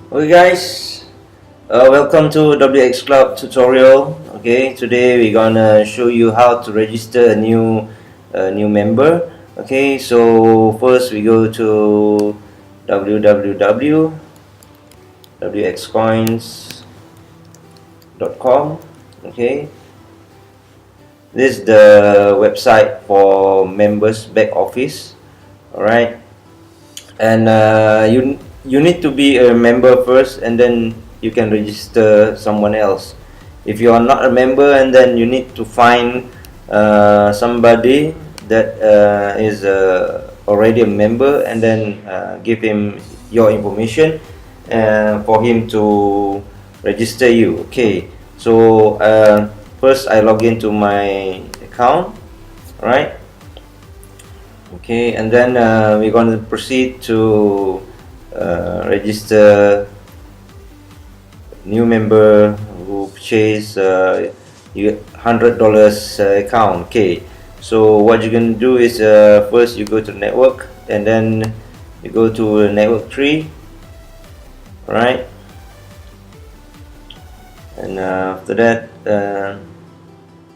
Okay guys, welcome to WXClub tutorial. Okay, today we're gonna show you how to register a new member. Okay, so first we go to www.wxcoins.com. Okay, this is the website for members back office. All right, and you need to be a member first, and then you can register someone else. If you are not a member, and then you need to find somebody that is already a member, and then give him your information for him to register you. Okay, so first I log into my account, right? Okay, and then we're going to proceed to register new member who purchase $100 account. Okay, so what you're going to do is first you go to network, and then you go to network tree, right? And after that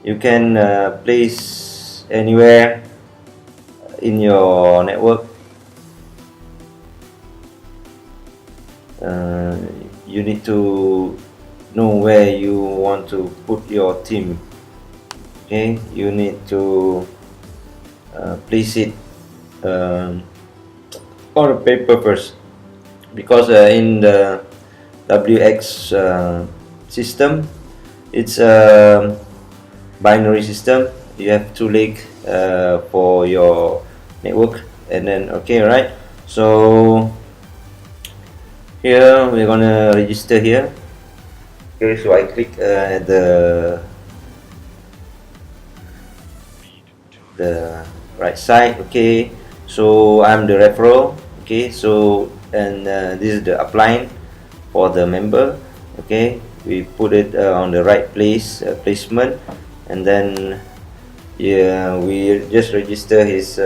you can place anywhere in your network. You need to know where you want to put your team. Okay, you need to place it on a paper first, because in the WX system, it's a binary system. You have two legs for your network, and then okay, right? So here we're gonna register here. Okay, so I click the right side. Okay, so I'm the referral. Okay, so and this is the upline for the member. Okay, we put it on the right placement, and then yeah, we just register his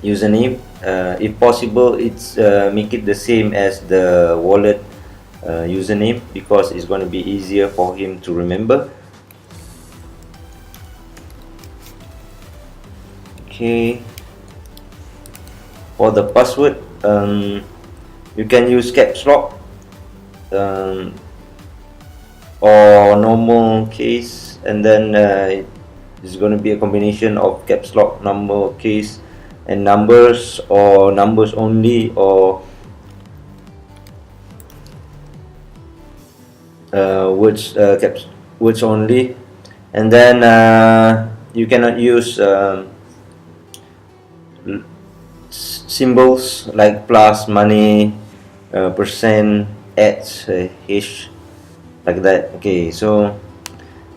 username. If possible, it's make it the same as the wallet username, because it's going to be easier for him to remember. Okay, for the password, you can use caps lock or normal case, and then it's going to be a combination of caps lock, number case, and numbers, or numbers only, or words only. And then you cannot use symbols like plus, money, percent, at, hash, like that. Okay, so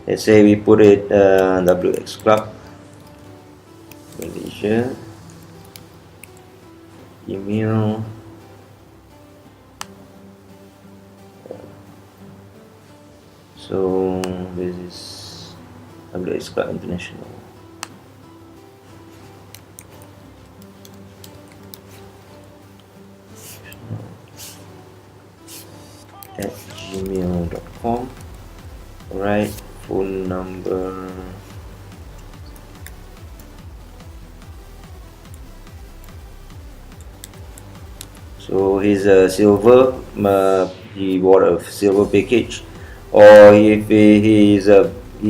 let's say we put it WXClub Malaysia, email, so this is WXClub International. At gmail.com. Right, phone number, so he's a silver, he bought a silver package, or if he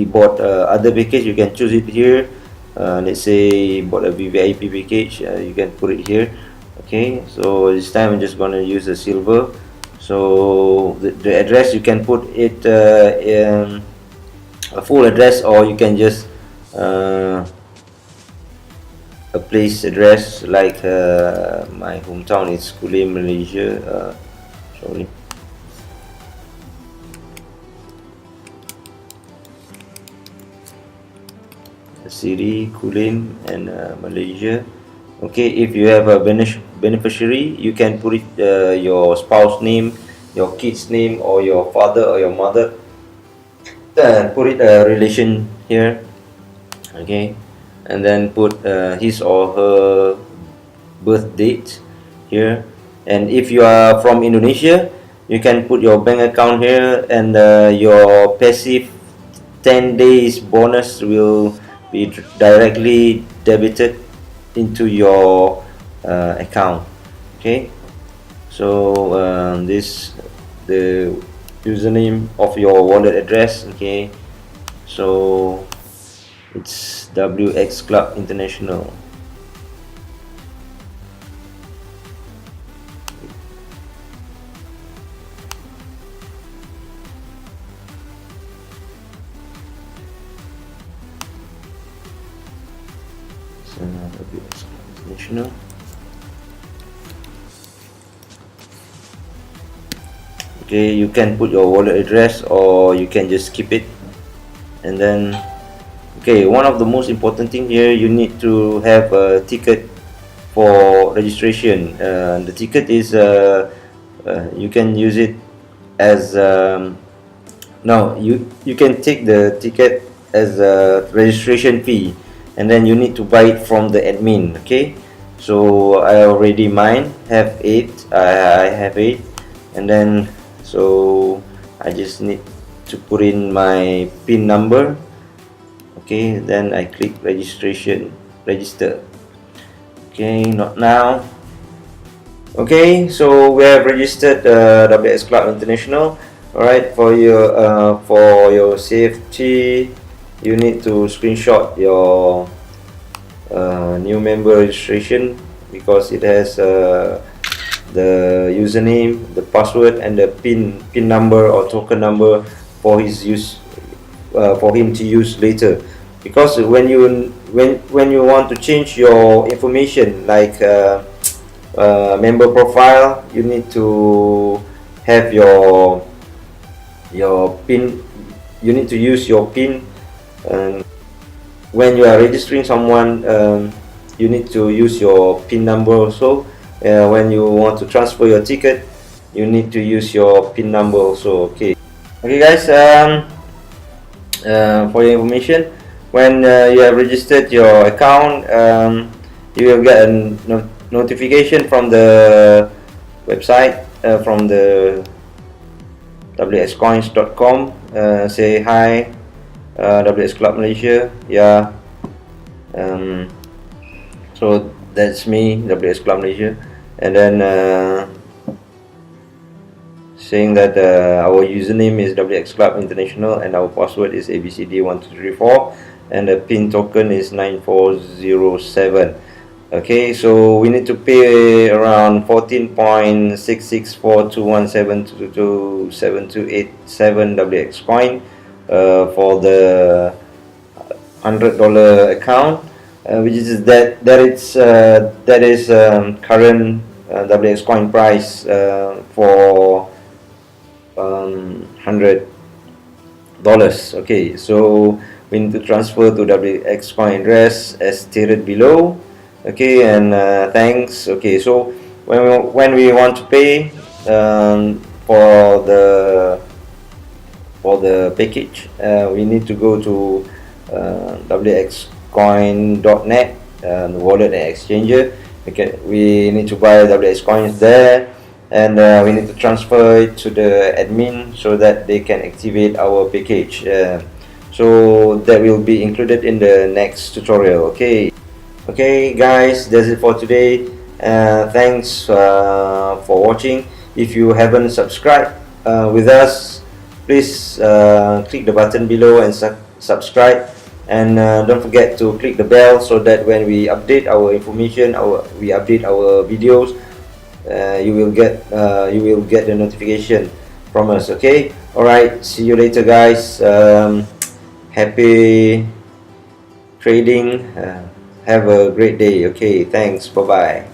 bought other package, you can choose it here. Let's say he bought a VVIP package, you can put it here. Okay, so this time I'm just gonna use the silver. So the address, you can put it in a full address, or you can just a place address, like my hometown is Kulim, Malaysia. Sorry. City, Kulim, and Malaysia. Okay, if you have a beneficiary, you can put it your spouse name, your kid's name, or your father or your mother. Put it a relation here. Okay, and then put his or her birth date here, And if you are from Indonesia, you can put your bank account here, and your passive 10 days bonus will be directly debited into your account. Okay, so this the username of your wallet address. Okay, so it's WXClub International. So WXClub International. Okay, you can put your wallet address, or you can just skip it. And then, okay, one of the most important thing here, you need to have a ticket for registration. The ticket is you can use it as no, you can take the ticket as a registration fee, and then you need to buy it from the admin. Okay, so I already have 8. I have 8, and then so I just need to put in my PIN number. Okay, then I click register. Okay, not now. Okay, so we have registered WXClub International. Alright, for your safety, you need to screenshot your new member registration, because it has the username, the password, and the PIN number or token number for his use, for him to use later. Because when you want to change your information, like member profile, you need to have your PIN. You need to use your PIN, and when you are registering someone, you need to use your PIN number also. When you want to transfer your ticket, you need to use your PIN number also. Okay guys, for your information, when you have registered your account, you will get a notification from the website, from the wxcoins.com. Say hi, WXClub Malaysia. Yeah, so that's me, WXClub Malaysia. And then saying that our username is WXClub International, and our password is ABCD1234, and the PIN token is 9407. Okay, so we need to pay around 14.664217227287 WXcoin for the $100 account, which is that is current WXcoin price for $100. Okay, so we need to transfer to WXcoin address as stated below. Okay, and thanks. Okay, so when we want to pay for the package, we need to go to wxcoin.net, the wallet and exchanger. Okay, we need to buy WX coins there, and we need to transfer it to the admin so that they can activate our package. So that will be included in the next tutorial. Okay guys, that's it for today. Thanks for watching. If you haven't subscribed with us, please click the button below and subscribe, and don't forget to click the bell, so that when we update our information, we update our videos, you will get the notification from us. Okay, alright, see you later guys. Happy trading. Have a great day. Okay, thanks. Bye bye.